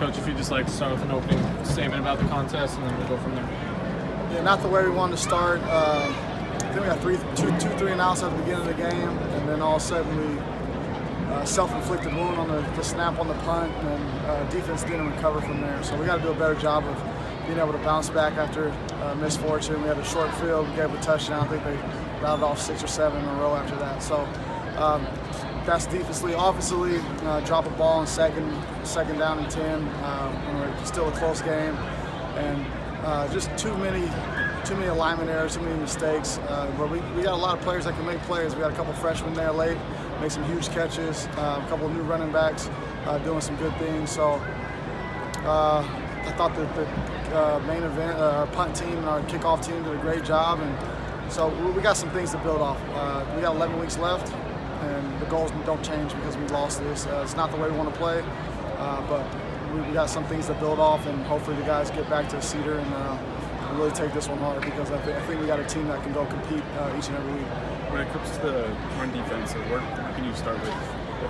Coach, if you'd just like to start with an opening statement about the contest, and then we'll go from there. Yeah, not the way we wanted to start. I think we got two, 3 and outs at the beginning of the game, and then all of a sudden we self-inflicted wound on the snap on the punt, and defense didn't recover from there. So we got to do a better job of being able to bounce back after misfortune. We had a short field, we gave a touchdown. I think they rattled off 6 or 7 in a row after that. So that's defensively. Offensively, drop a ball in second down and 10. It's still a close game, and just too many alignment errors, too many mistakes. But we got a lot of players that can make plays. We got a couple freshmen there late, make some huge catches. A couple of new running backs doing some good things. So I thought that the main event, our punt team and our kickoff team did a great job, and so we got some things to build off. We got 11 weeks left, and the goals don't change because we lost this. It's not the way we want to play, but we got some things to build off, and hopefully the guys get back to Cedar and really take this one hard, because I think we got a team that can go compete each and every week. When it comes to the run defense, what can you start with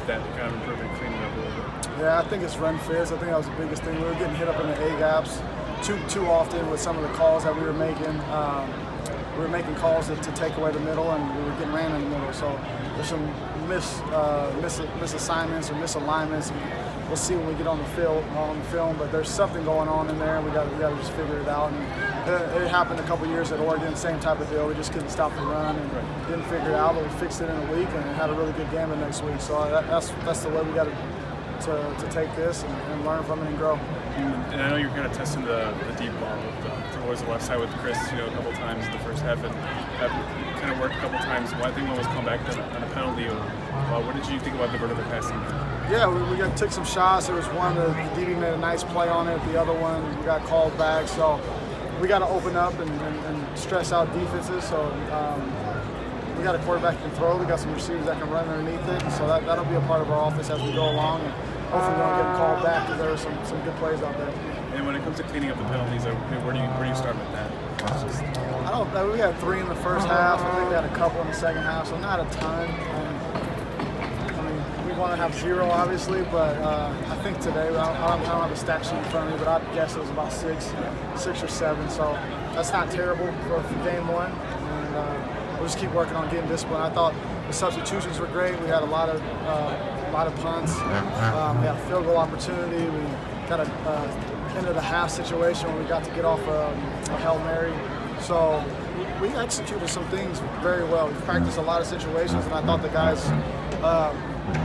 that kind of improving, cleaning up a little bit? Yeah, I think it's run fizz. I think that was the biggest thing. We were getting hit up in the A-gaps too often with some of the calls that we were making. We were making calls to take away the middle, and we were getting ran in the middle. So there's some misassignments or misalignments. We'll see when we get on the film, but there's something going on in there. We got to just figure it out. And it happened a couple years at Oregon, same type of deal. We just couldn't stop the run and didn't figure it out, but we fixed it in a week and had a really good game the next week. So that's the way we got to take this and learn from it and grow. And I know you're kind of testing the deep ball towards the left side with Chris, a couple times in the first half, and have kind of worked a couple times. I think one was come back on a penalty. What did you think about the vertical passing? Yeah, we took some shots. There was one the DB made a nice play on it. The other one we got called back. So we got to open up and stress out defenses. So we got a quarterback that can throw. We got some receivers that can run underneath it. So that'll be a part of our offense as we go along. And hopefully we don't get called back, because there were some good plays out there. And when it comes to cleaning up the penalties, where do you start with that? I don't know. We had 3 in the first half. I think we had a couple in the second half, so not a ton. We want to have 0, obviously, but I think today, I don't have a stat sheet in front of me, but I'd guess it was about 6 or 7. So that's not terrible for game 1. And we'll just keep working on getting discipline. I thought the substitutions were great. We had a lot of punts. We had a field goal opportunity. We got into the half situation when we got to get off a Hail Mary. So we executed some things very well. We practiced a lot of situations, and I thought the guys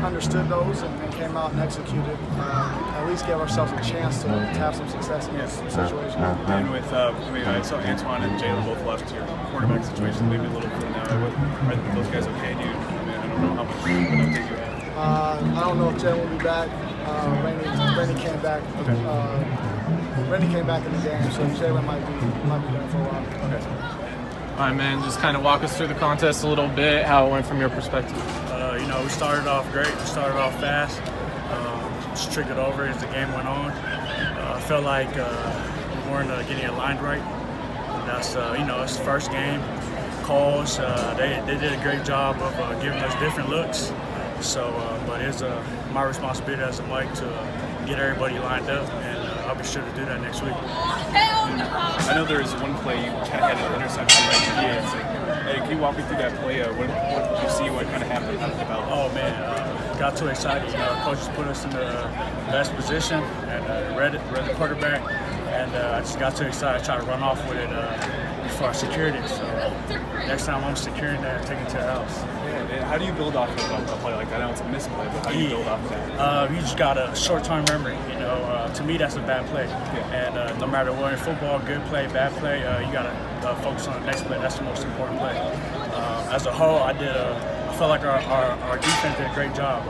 understood those and came out and executed. At least gave ourselves a chance to have some success in this situation. And with, I saw Antoine and Jalen both left your quarterback situation, maybe a little bit now. Are those guys okay? I don't know how much update you have. I don't know if Jalen will be back. Randy came back. Okay. Randy came back in the game, so Jalen might be there for a while. Okay. All right, man, just kind of walk us through the contest a little bit, how it went from your perspective. We started off great. We started off fast. Just trickled over as the game went on. I felt like we weren't getting aligned right. That's it's the first game. Calls, they did a great job of giving us different looks. So, but it's my responsibility as a Mike to get everybody lined up, and I'll be sure to do that next week. I know there was one play you kind of had an interception right here. Can you walk me through that play? What did you see? What kind of happened? How did it develop? Oh man, got too excited. Coach just put us in the best position and read the quarterback, and I just got too excited. I tried to run off with it before I secured it. So next time I'm securing that, taking it to the house. Yeah. How do you build off of a play like that? I know it's a misplay, but how do you build off of that? You just got a short-term memory. To me, that's a bad play. Yeah. And no matter what, in football, good play, bad play, you got to focus on the next play. That's the most important play. As a whole, I felt like our defense did a great job.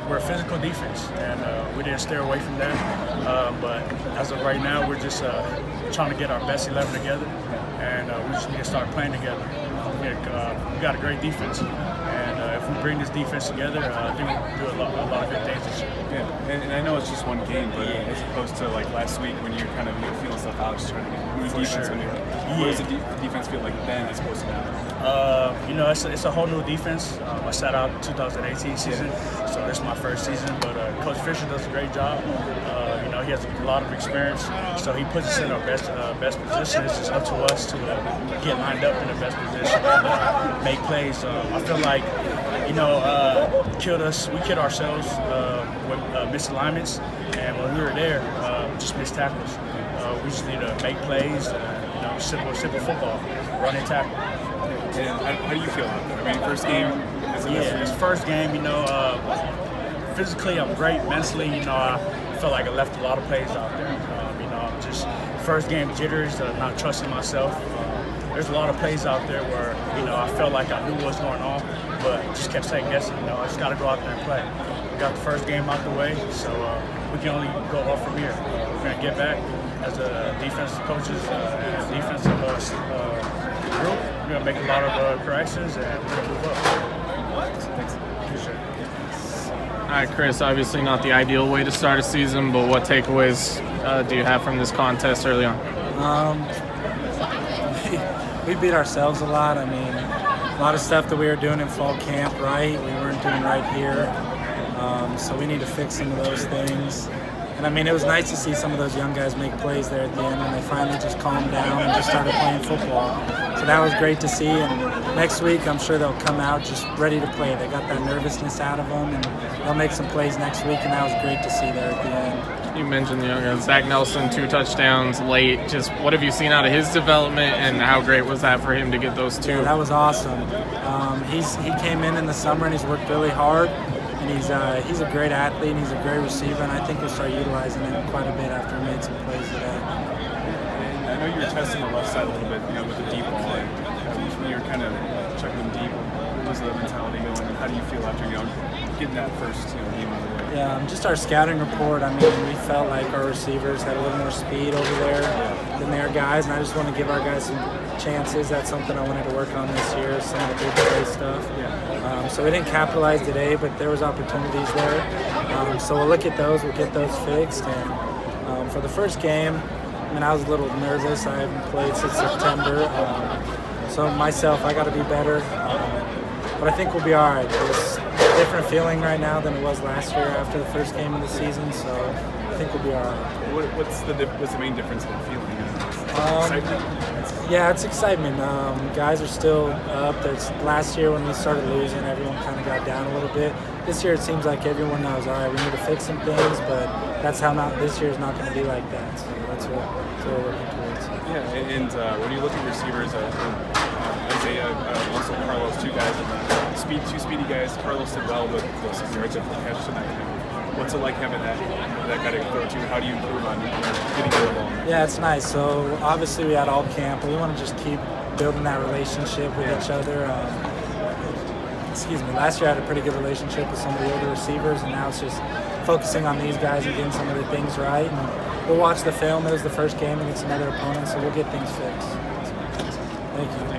We're a physical defense, and we didn't steer away from that. But as of right now, we're just trying to get our best 11 together, and we just need to start playing together. We got a great defense, and if we bring this defense together, I think we'll do a lot of good things this year. Yeah, and I know it's just one game, but as opposed to like last week when you're kind of feeling stuff out, just trying to get new defense. Sure. What does the defense feel like then as opposed to now? It's a whole new defense. I sat out 2018 season, so this is my first season. But Coach Fisher does a great job. he has a lot of experience, so he puts us in our best position. It's just up to us to get lined up in the best position and make plays. I feel like, we killed ourselves with misalignments, and when we were there, just missed tackles. We just need to make plays, simple football, run and tackle. And how do you feel about that? I mean, first game. It's first game. Physically, I'm great. Mentally, I feel like I left a lot of plays out there. Just first game jitters, not trusting myself. There's a lot of plays out there where, I felt like I knew what was going on, but just kept second guessing. I just got to go out there and play. We got the first game out the way, so we can only go up from here. We're going to get back as defensive coaches and defensive group. We're going to make a lot of corrections, and we're going to move up. Thanks. Appreciate it. All right, Chris, obviously not the ideal way to start a season, but what takeaways do you have from this contest early on? We beat ourselves a lot. I mean, a lot of stuff that we were doing in fall camp, right? We weren't doing right here. So we need to fix some of those things. And I mean, it was nice to see some of those young guys make plays there at the end when they finally just calmed down and just started playing football. So that was great to see. And next week, I'm sure they'll come out just ready to play. They got that nervousness out of them, and they'll make some plays next week. And that was great to see there at the end. You mentioned the young guys. Zach Nelson, 2 touchdowns late. Just what have you seen out of his development, and how great was that for him to get those 2? Yeah, that was awesome. He came in the summer and he's worked really hard. And he's a great athlete, and he's a great receiver, and I think we'll start utilizing him quite a bit after he made some plays today. And I know you were testing the left side a little bit, with the deep ball. When you were kind of checking them deep, what was the mentality going, and how do you feel after getting that first game out of the way? Yeah, just our scouting report. I mean, we felt like our receivers had a little more speed over there than their guys, and I just want to give our guys some chances. That's something I wanted to work on this year, some of the big play stuff. So we didn't capitalize today, but there was opportunities there. So we'll look at those, we'll get those fixed. And for the first game, I mean, I was a little nervous. I haven't played since September. So myself, I got to be better. But I think we'll be all right. It's a different feeling right now than it was last year after the first game of the season. So I think we'll be all right. What's the main difference in feeling? Excitement? Yeah, it's excitement. Guys are still up. Last year when we started losing, everyone kind of got down a little bit. This year it seems like everyone knows, all right, we need to fix some things, but this year's not going to be like that. So that's what we're working towards. Yeah, and when you look at receivers, Isaiah, also Carlos, 2 guys, two speedy guys. Carlos did well with the 6 yards after the catch tonight. What's it like having that guy to throw to? How do you improve on getting the ball? Yeah, it's nice. So obviously we had all camp, but we want to just keep building that relationship with each other. Last year I had a pretty good relationship with some of the older receivers, and now it's just focusing on these guys and getting some of the things right. And we'll watch the film. It was the first game against another opponent, so we'll get things fixed. Thank you. Thanks.